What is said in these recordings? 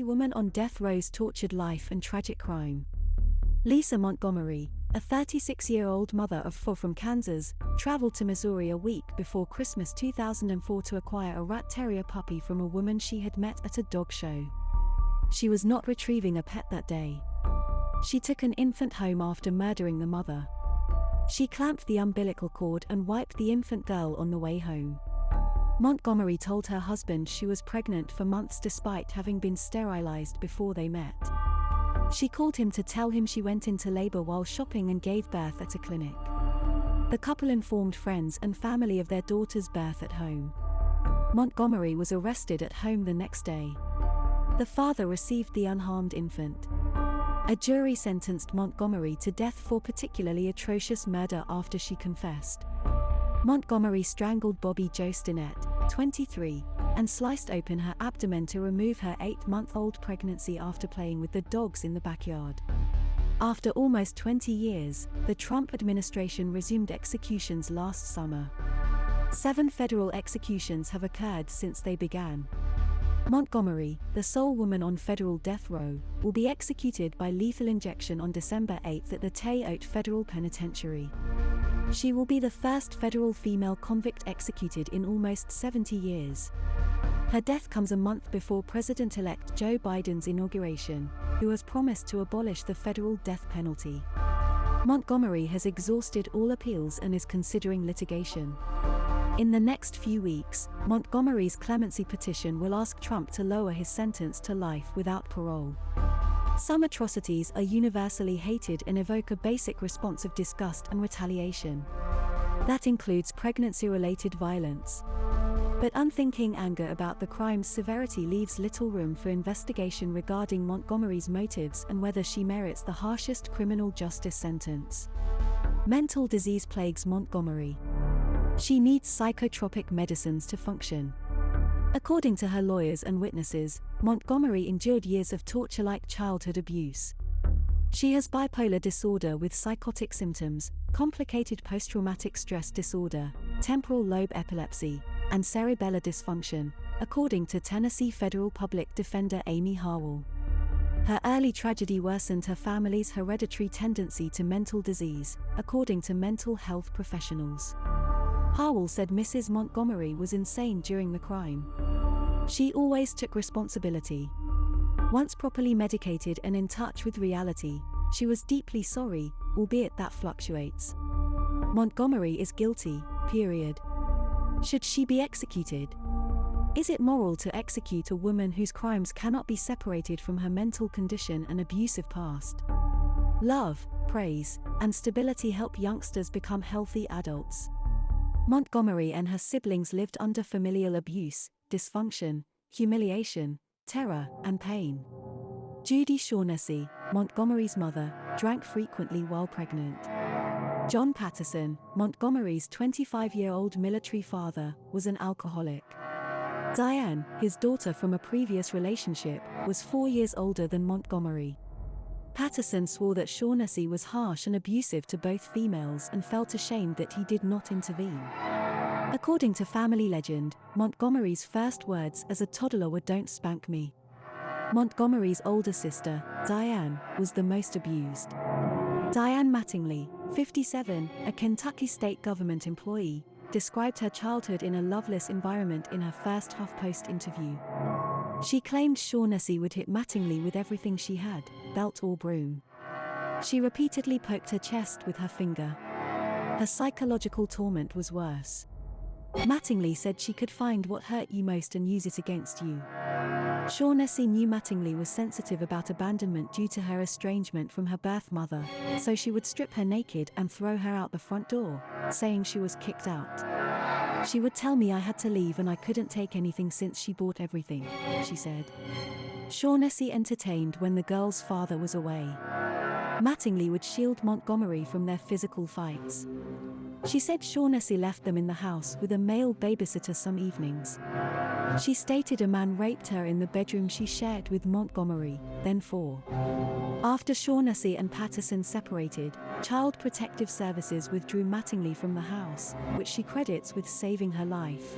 woman on death row's tortured life and tragic crime. Lisa Montgomery, a 36-year-old mother of 4 from Kansas, traveled to Missouri a week before Christmas 2004 to acquire a rat terrier puppy from a woman she had met at a dog show. She was not retrieving a pet that day. She took an infant home after murdering the mother. She clamped the umbilical cord and wiped the infant girl on the way home. Montgomery told her husband she was pregnant for months despite having been sterilized before they met. She called him to tell him she went into labor while shopping and gave birth at a clinic. The couple informed friends and family of their daughter's birth at home. Montgomery was arrested at home the next day. The father received the unharmed infant. A jury sentenced Montgomery to death for particularly atrocious murder after she confessed. Montgomery strangled Bobby Jo Stinnett, 23, and sliced open her abdomen to remove her 8-month-old pregnancy after playing with the dogs in the backyard. After almost 20 years, the Trump administration resumed executions last summer. 7 federal executions have occurred since they began. Montgomery, the sole woman on federal death row, will be executed by lethal injection on December 8 at the Te'ote Federal Penitentiary. She will be the first federal female convict executed in almost 70 years. Her death comes a month before President-elect Joe Biden's inauguration, who has promised to abolish the federal death penalty. Montgomery has exhausted all appeals and is considering litigation. In the next few weeks, Montgomery's clemency petition will ask Trump to lower his sentence to life without parole. Some atrocities are universally hated and evoke a basic response of disgust and retaliation. That includes pregnancy-related violence. But unthinking anger about the crime's severity leaves little room for investigation regarding Montgomery's motives and whether she merits the harshest criminal justice sentence. Mental disease plagues Montgomery. She needs psychotropic medicines to function. According to her lawyers and witnesses, Montgomery endured years of torture-like childhood abuse. She has bipolar disorder with psychotic symptoms, complicated post-traumatic stress disorder, temporal lobe epilepsy, and cerebellar dysfunction, according to Tennessee federal public defender Amy Harwell. Her early tragedy worsened her family's hereditary tendency to mental disease, according to mental health professionals. Harwell said Mrs. Montgomery was insane during the crime. She always took responsibility. Once properly medicated and in touch with reality, she was deeply sorry, albeit that fluctuates. Montgomery is guilty, period. Should she be executed? Is it moral to execute a woman whose crimes cannot be separated from her mental condition and abusive past? Love, praise, and stability help youngsters become healthy adults. Montgomery and her siblings lived under familial abuse, dysfunction, humiliation, terror, and pain. Judy Shaughnessy, Montgomery's mother, drank frequently while pregnant. John Patterson, Montgomery's 25-year-old military father, was an alcoholic. Diane, his daughter from a previous relationship, was 4 years older than Montgomery. Patterson swore that Shaughnessy was harsh and abusive to both females and felt ashamed that he did not intervene. According to family legend, Montgomery's first words as a toddler were "Don't spank me." Montgomery's older sister, Diane, was the most abused. Diane Mattingly, 57, a Kentucky state government employee, described her childhood in a loveless environment in her first HuffPost interview. She claimed Shaughnessy would hit Mattingly with everything she had, belt or broom. She repeatedly poked her chest with her finger. Her psychological torment was worse. Mattingly said she could find what hurt you most and use it against you. Shaughnessy knew Mattingly was sensitive about abandonment due to her estrangement from her birth mother, so she would strip her naked and throw her out the front door, saying she was kicked out. She would tell me I had to leave and I couldn't take anything since she bought everything, she said. Shaughnessy entertained when the girl's father was away. Mattingly would shield Montgomery from their physical fights. She said Shaughnessy left them in the house with a male babysitter some evenings. She stated a man raped her in the bedroom she shared with Montgomery, then 4. After Shaughnessy and Patterson separated, Child Protective Services withdrew Mattingly from the house, which she credits with saving her life.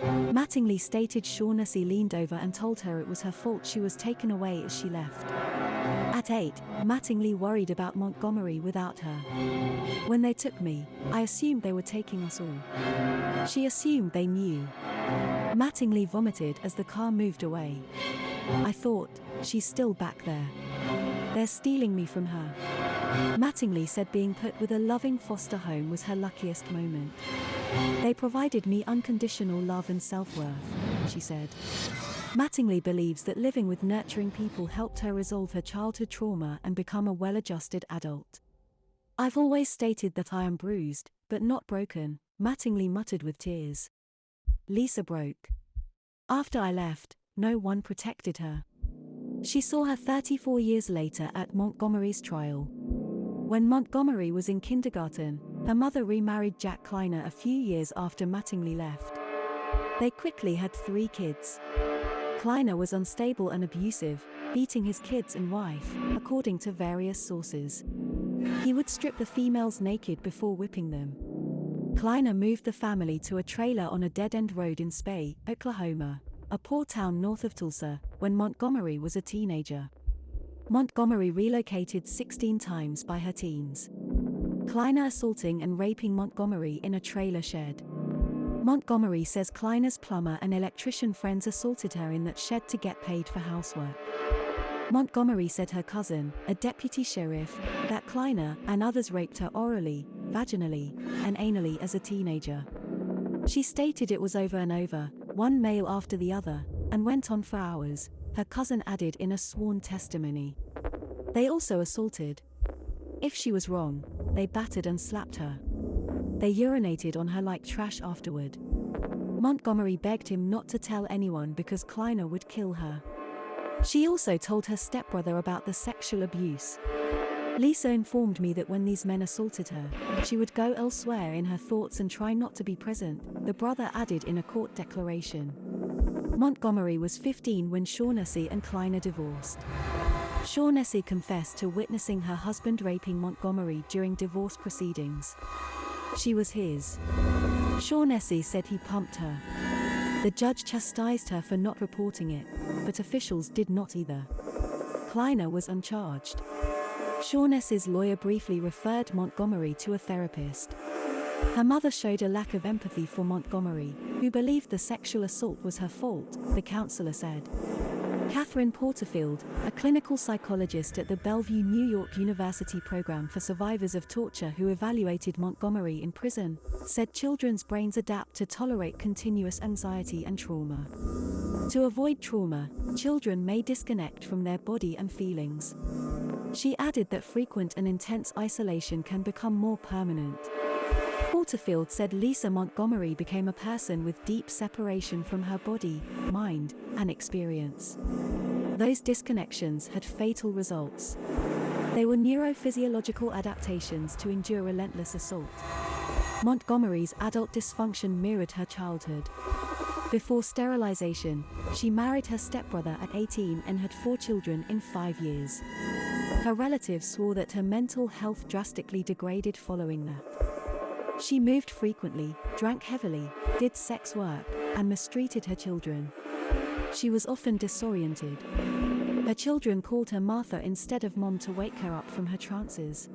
Mattingly stated Shaughnessy leaned over and told her it was her fault she was taken away as she left. At 8, Mattingly worried about Montgomery without her. When they took me, I assumed they were taking us all. She assumed they knew. Mattingly vomited as the car moved away. I thought, she's still back there. They're stealing me from her. Mattingly said being put with a loving foster home was her luckiest moment. They provided me unconditional love and self-worth, she said. Mattingly believes that living with nurturing people helped her resolve her childhood trauma and become a well-adjusted adult. I've always stated that I am bruised, but not broken, Mattingly muttered with tears. Lisa broke. After I left, no one protected her. She saw her 34 years later at Montgomery's trial. When Montgomery was in kindergarten, her mother remarried Jack Kleiner a few years after Mattingly left. They quickly had 3 kids. Kleiner was unstable and abusive, beating his kids and wife, according to various sources. He would strip the females naked before whipping them. Kleiner moved the family to a trailer on a dead-end road in Spey, Oklahoma, a poor town north of Tulsa, when Montgomery was a teenager. Montgomery relocated 16 times by her teens. Kleiner assaulting and raping Montgomery in a trailer shed. Montgomery says Kleiner's plumber and electrician friends assaulted her in that shed to get paid for housework. Montgomery said her cousin, a deputy sheriff, that Kleiner and others raped her orally, vaginally, and anally as a teenager. She stated it was over and over, one male after the other, and went on for hours, her cousin added in a sworn testimony. They also assaulted. If she was wrong, they battered and slapped her. They urinated on her like trash afterward. Montgomery begged him not to tell anyone because Kleiner would kill her. She also told her stepbrother about the sexual abuse. Lisa informed me that when these men assaulted her, she would go elsewhere in her thoughts and try not to be present, the brother added in a court declaration. Montgomery was 15 when Shaughnessy and Kleiner divorced. Shaughnessy confessed to witnessing her husband raping Montgomery during divorce proceedings. She was his. Shaughnessy said he pumped her. The judge chastised her for not reporting it, but officials did not either. Kleiner was uncharged. Shaughnessy's lawyer briefly referred Montgomery to a therapist. Her mother showed a lack of empathy for Montgomery, who believed the sexual assault was her fault, the counselor said. Catherine Porterfield, a clinical psychologist at the Bellevue, New York University Program for Survivors of Torture who evaluated Montgomery in prison, said children's brains adapt to tolerate continuous anxiety and trauma. To avoid trauma, children may disconnect from their body and feelings. She added that frequent and intense isolation can become more permanent. Porterfield said Lisa Montgomery became a person with deep separation from her body, mind, and experience. Those disconnections had fatal results. They were neurophysiological adaptations to endure relentless assault. Montgomery's adult dysfunction mirrored her childhood. Before sterilization, she married her stepbrother at 18 and had 4 children in 5 years. Her relatives swore that her mental health drastically degraded following that. She moved frequently, drank heavily, did sex work, and mistreated her children. She was often disoriented. Her children called her Martha instead of Mom to wake her up from her trances.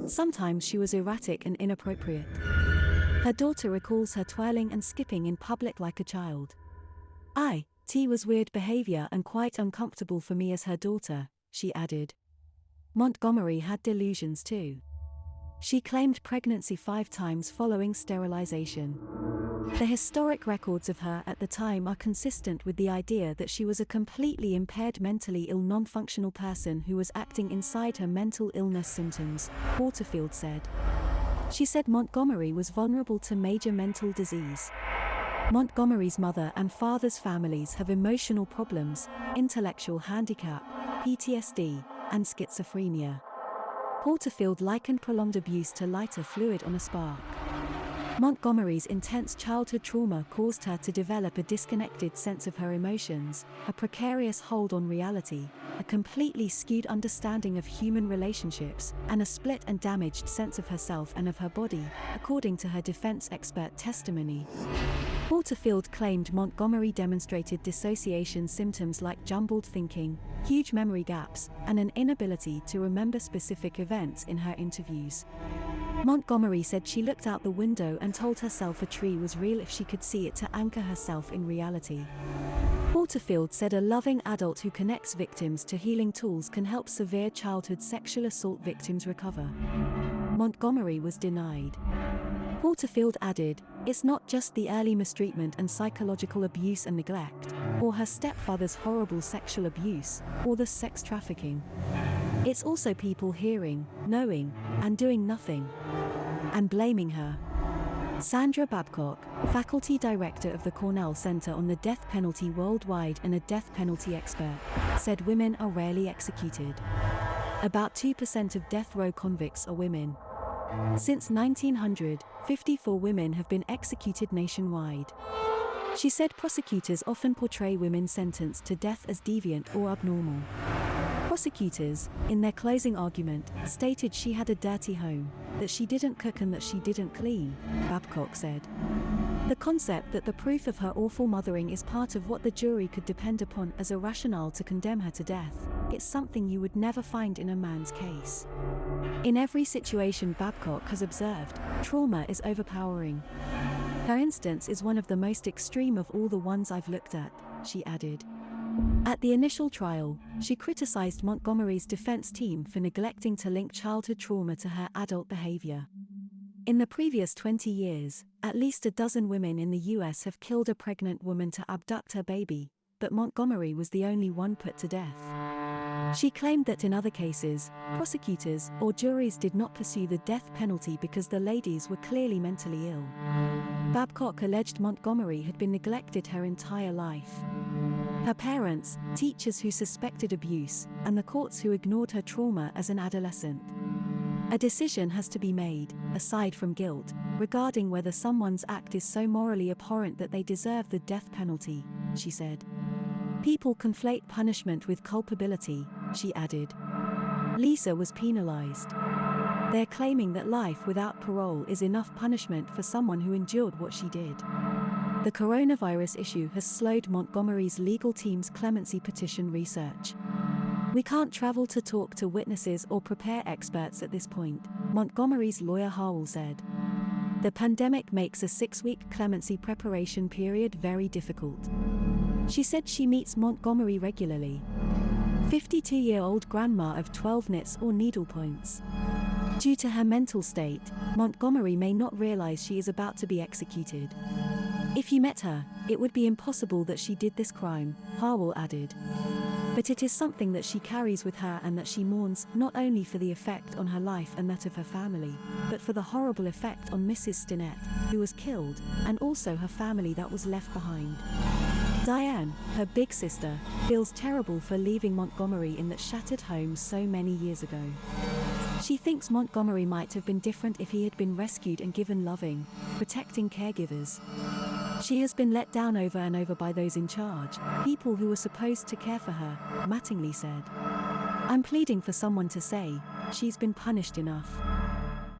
Sometimes she was erratic and inappropriate. Her daughter recalls her twirling and skipping in public like a child. It was weird behavior and quite uncomfortable for me as her daughter, she added. Montgomery had delusions too. She claimed pregnancy 5 times following sterilization. The historic records of her at the time are consistent with the idea that she was a completely impaired mentally ill non-functional person who was acting inside her mental illness symptoms, Porterfield said. She said Montgomery was vulnerable to major mental disease. Montgomery's mother and father's families have emotional problems, intellectual handicap, PTSD, and schizophrenia. Porterfield likened prolonged abuse to lighter fluid on a spark. Montgomery's intense childhood trauma caused her to develop a disconnected sense of her emotions, a precarious hold on reality, a completely skewed understanding of human relationships, and a split and damaged sense of herself and of her body, according to her defense expert testimony. Porterfield claimed Montgomery demonstrated dissociation symptoms like jumbled thinking, huge memory gaps, and an inability to remember specific events in her interviews. Montgomery said she looked out the window and told herself a tree was real if she could see it to anchor herself in reality. Porterfield said a loving adult who connects victims to healing tools can help severe childhood sexual assault victims recover. Montgomery was denied. Porterfield added, "It's not just the early mistreatment and psychological abuse and neglect, or her stepfather's horrible sexual abuse, or the sex trafficking. It's also people hearing, knowing, and doing nothing. And blaming her." Sandra Babcock, faculty director of the Cornell Center on the Death Penalty Worldwide and a death penalty expert, said women are rarely executed. About 2% of death row convicts are women. Since 1900, 54 women have been executed nationwide. She said prosecutors often portray women sentenced to death as deviant or abnormal. Prosecutors, in their closing argument, stated she had a dirty home, that she didn't cook and that she didn't clean, Babcock said. The concept that the proof of her awful mothering is part of what the jury could depend upon as a rationale to condemn her to death, it's something you would never find in a man's case. In every situation, Babcock has observed, trauma is overpowering. Her instance is one of the most extreme of all the ones I've looked at, she added. At the initial trial, she criticized Montgomery's defense team for neglecting to link childhood trauma to her adult behavior. In the previous 20 years, at least a dozen women in the US have killed a pregnant woman to abduct her baby, but Montgomery was the only one put to death. She claimed that in other cases, prosecutors or juries did not pursue the death penalty because the ladies were clearly mentally ill. Babcock alleged Montgomery had been neglected her entire life. Her parents, teachers who suspected abuse, and the courts who ignored her trauma as an adolescent. A decision has to be made, aside from guilt, regarding whether someone's act is so morally abhorrent that they deserve the death penalty, she said. People conflate punishment with culpability, she added. Lisa was penalized. They're claiming that life without parole is enough punishment for someone who endured what she did. The coronavirus issue has slowed Montgomery's legal team's clemency petition research. "We can't travel to talk to witnesses or prepare experts at this point," Montgomery's lawyer Howell said. The pandemic makes a 6-week clemency preparation period very difficult. She said she meets Montgomery regularly. 52-year-old grandma of 12 knits or needlepoints. Due to her mental state, Montgomery may not realize she is about to be executed. "If you met her, it would be impossible that she did this crime," Howell added. But it is something that she carries with her and that she mourns not only for the effect on her life and that of her family, but for the horrible effect on Mrs. Stinnett, who was killed, and also her family that was left behind. Diane, her big sister, feels terrible for leaving Montgomery in that shattered home so many years ago. She thinks Montgomery might have been different if he had been rescued and given loving, protecting caregivers. She has been let down over and over by those in charge, people who were supposed to care for her, Mattingly said. "I'm pleading for someone to say, she's been punished enough."